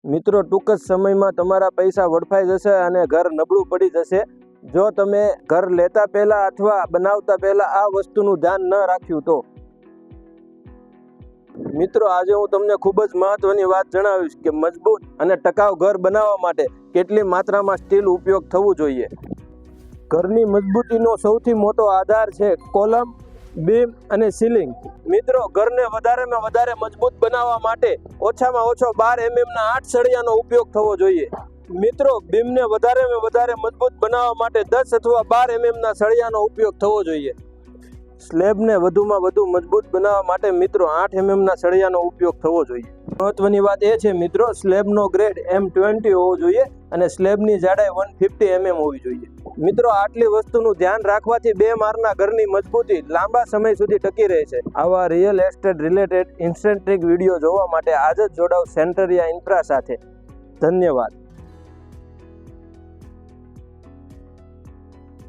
મિત્રો, ટૂંક જ સમયમાં તમારા પૈસા વેડફાઈ જશે અને ઘર નબળું પડી જશે જો તમે ઘર લેતા પહેલા અથવા બનાવતા પહેલા આ વસ્તુનું ધ્યાન ન રાખ્યું તો. મિત્રો, આજે હું તમને ખૂબ જ મહત્વની વાત જણાવીશ કે મજબૂત અને ટકાઉ ઘર બનાવવા માટે કેટલી માત્રામાં સ્ટીલ ઉપયોગ થવું જોઈએ. ઘરની મજબૂતીનો સૌથી મોટો આધાર છે કોલમ, બીમ અને સીલિંગ. મિત્રો, ઘરને વધારેમાં વધારે મજબૂત બનાવવા માટે ઓછામાં ઓછો 12 mm ના 8 સળિયાનો ઉપયોગ થવો જોઈએ. મિત્રો, બીમને વધારેમાં વધારે મજબૂત બનાવવા માટે 10 અથવા 12 mm ના સળિયાનો ઉપયોગ થવો જોઈએ. સ્લેબને વધુમાં વધુ મજબૂત બનાવવા માટે મિત્રો 8 mm ના સળિયાનો ઉપયોગ થવો જોઈએ. મહત્વની વાત એ છે મિત્રો, સ્લેબનો ગ્રેડ M20 હોવો જોઈએ અને સ્લેબની જાડાઈ 150 mm હોવી જોઈએ. મિત્રો, આટલી વસ્તુનું ધ્યાન રાખવાથી 2 માળના ઘરની મજબૂતી લાંબા સમય સુધી ટકી રહે છે. આવા real estate related instant trick video જોવા માટે આજે જ જોડાઓ સેન્ટરિયા ઇન્ફ્રા સાથે. ધન્યવાદ.